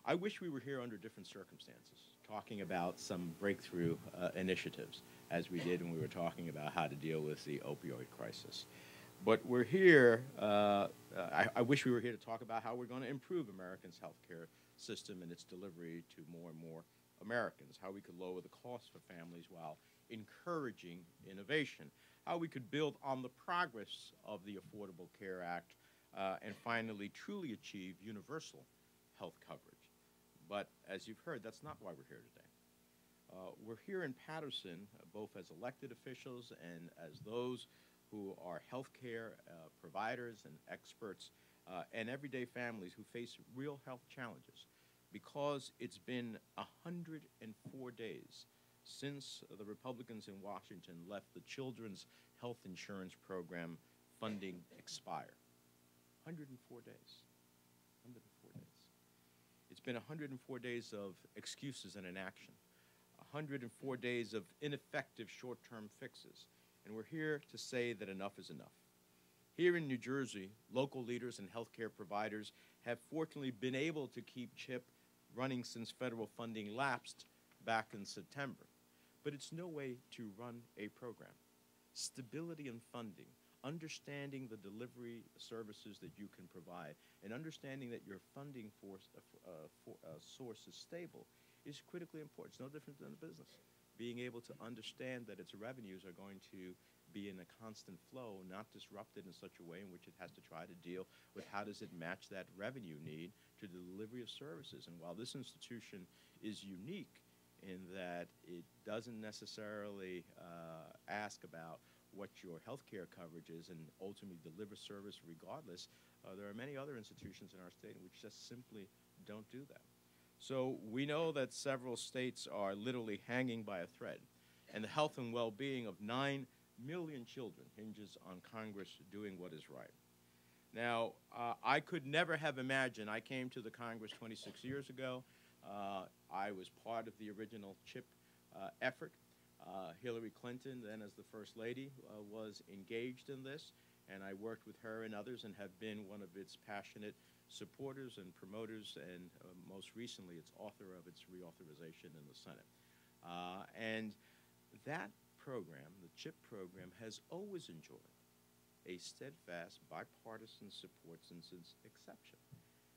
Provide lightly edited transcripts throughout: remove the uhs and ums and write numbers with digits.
I wish we were here under different circumstances, talking about some breakthrough initiatives, as we did when we were talking about how to deal with the opioid crisis. But we're here, I wish we were here to talk about how we're going to improve Americans' healthcare system and its delivery to more and more Americans, how we could lower the cost for families while encouraging innovation, how we could build on the progress of the Affordable Care Act and finally truly achieve universal health coverage. But as you've heard, that's not why we're here today. We're here in Patterson, both as elected officials and as those who are healthcare providers and experts and everyday families who face real health challenges because it's been 104 days since the Republicans in Washington let the Children's Health Insurance Program funding expire. 104 days. 104 days. It's been 104 days of excuses and inaction, 104 days of ineffective short-term fixes, and we're here to say that enough is enough. Here in New Jersey, local leaders and healthcare providers have fortunately been able to keep CHIP running since federal funding lapsed back in September. But it's no way to run a program. Stability in funding, understanding the delivery services that you can provide, and understanding that your funding source is stable is critically important. It's no different than a business. Being able to understand that its revenues are going to be in a constant flow, not disrupted in such a way in which it has to try to deal with how does it match that revenue need to the delivery of services. And while this institution is unique in that it doesn't necessarily ask about what your health care coverage is and ultimately deliver service regardless, there are many other institutions in our state which just simply don't do that. So we know that several states are literally hanging by a thread, and the health and well-being of 9 million children hinges on Congress doing what is right. Now, I could never have imagined, I came to the Congress 26 years ago. I was part of the original CHIP effort. Hillary Clinton, then as the First Lady, was engaged in this, and I worked with her and others and have been one of its passionate supporters and promoters, and most recently its author of its reauthorization in the Senate. And that program, the CHIP program, has always enjoyed a steadfast bipartisan support since its inception.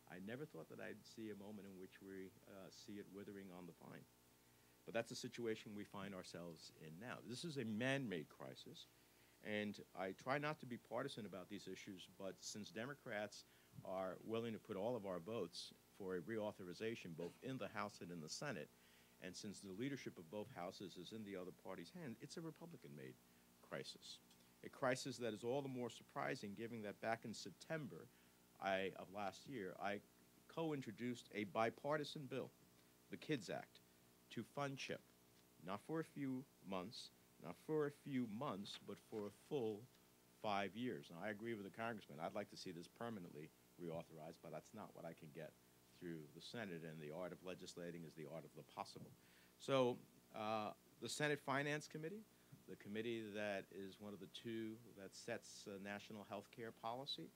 I never thought that I'd see a moment in which we see it withering on the vine. But that's the situation we find ourselves in now. This is a man-made crisis, and I try not to be partisan about these issues, but since Democrats are willing to put all of our votes for a reauthorization both in the House and in the Senate, and since the leadership of both houses is in the other party's hand, it's a Republican-made crisis. A crisis that is all the more surprising given that back in September of last year, I co-introduced a bipartisan bill, the KIDS Act, to fund CHIP, not for a few months, but for a full 5 years. Now, I agree with the congressman. I'd like to see this permanently reauthorized, but that's not what I can get through the Senate, and the art of legislating is the art of the possible. So the Senate Finance Committee, the committee that is one of the two that sets national health care policy,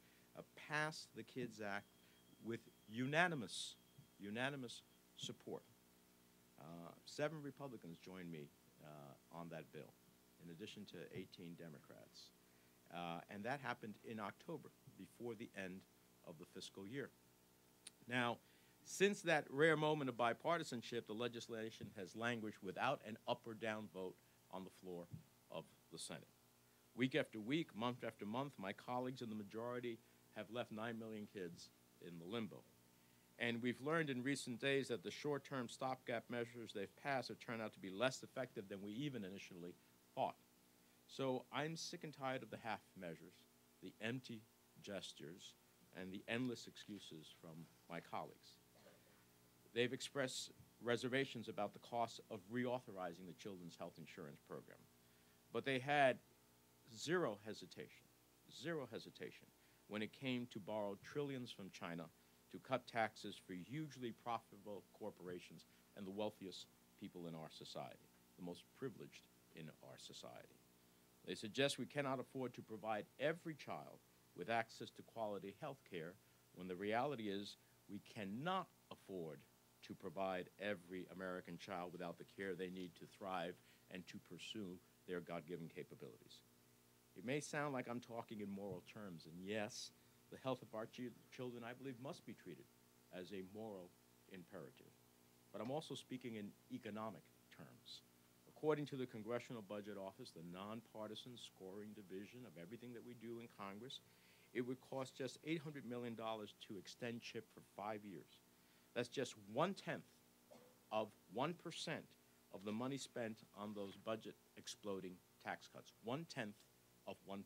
passed the KIDS Act with unanimous support. 7 Republicans joined me on that bill, in addition to 18 Democrats. And that happened in October, before the end of the fiscal year. Now, since that rare moment of bipartisanship, the legislation has languished without an up or down vote on the floor of the Senate. Week after week, month after month, my colleagues in the majority have left 9 million kids in the limbo. And we've learned in recent days that the short-term stopgap measures they've passed have turned out to be less effective than we even initially thought. So I'm sick and tired of the half measures, the empty gestures, and the endless excuses from my colleagues. They've expressed reservations about the cost of reauthorizing the Children's Health Insurance Program. But they had zero hesitation when it came to borrow trillions from China to cut taxes for hugely profitable corporations and the wealthiest people in our society, the most privileged in our society. They suggest we cannot afford to provide every child with access to quality health care when the reality is we cannot afford to provide every American child without the care they need to thrive and to pursue their God-given capabilities. It may sound like I'm talking in moral terms, and yes, the health of our children, I believe, must be treated as a moral imperative. But I'm also speaking in economic terms. According to the Congressional Budget Office, the nonpartisan scoring division of everything that we do in Congress, it would cost just $800 million to extend CHIP for 5 years. That's just 1/10 of 1% of the money spent on those budget exploding tax cuts. 1/10 of 1%.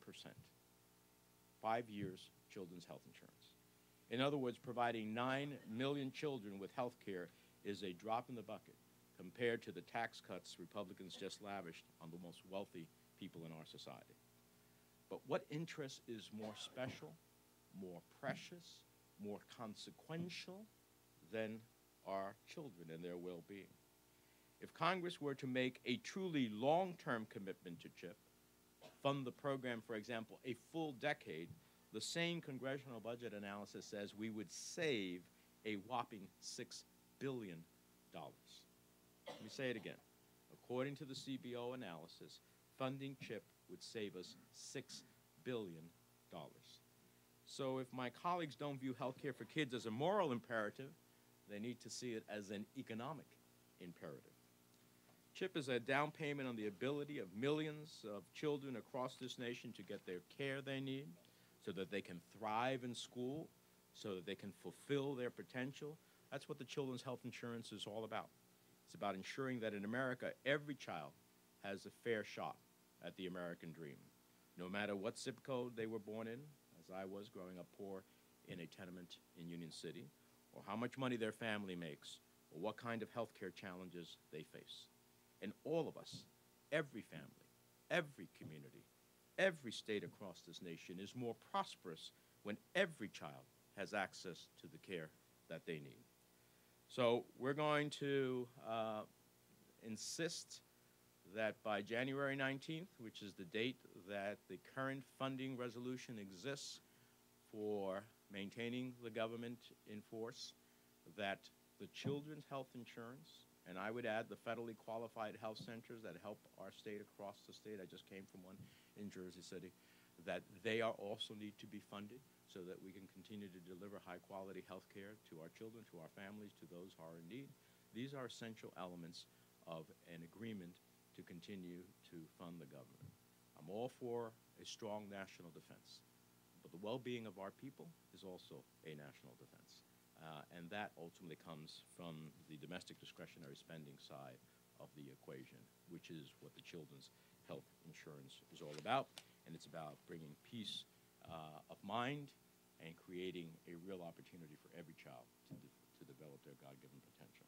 5 years children's health insurance. In other words, providing 9 million children with health care is a drop in the bucket compared to the tax cuts Republicans just lavished on the most wealthy people in our society. But what interest is more special, more precious, more consequential than our children and their well-being? If Congress were to make a truly long-term commitment to CHIP, fund the program, for example, a full decade, the same congressional budget analysis says we would save a whopping $6 billion. Let me say it again. According to the CBO analysis, funding CHIP would save us $6 billion. So if my colleagues don't view health care for kids as a moral imperative, they need to see it as an economic imperative. CHIP is a down payment on the ability of millions of children across this nation to get their care they need so that they can thrive in school, so that they can fulfill their potential. That's what the children's health insurance is all about. It's about ensuring that in America, every child has a fair shot at the American dream, no matter what zip code they were born in, as I was growing up poor in a tenement in Union City, or how much money their family makes, or what kind of health care challenges they face. And all of us, every family, every community, every state across this nation is more prosperous when every child has access to the care that they need. So we're going to insist that by January 19th, which is the date that the current funding resolution exists for maintaining the government in force, that the children's health insurance, and I would add the federally qualified health centers that help our state across the state, I just came from one in Jersey City, that they are also need to be funded so that we can continue to deliver high-quality health care to our children, to our families, to those who are in need. These are essential elements of an agreement to continue to fund the government. I'm all for a strong national defense, but the well-being of our people is also a national defense. And that ultimately comes from the domestic discretionary spending side of the equation, which is what the children's health insurance is all about. And it's about bringing peace of mind and creating a real opportunity for every child to develop their God-given potential.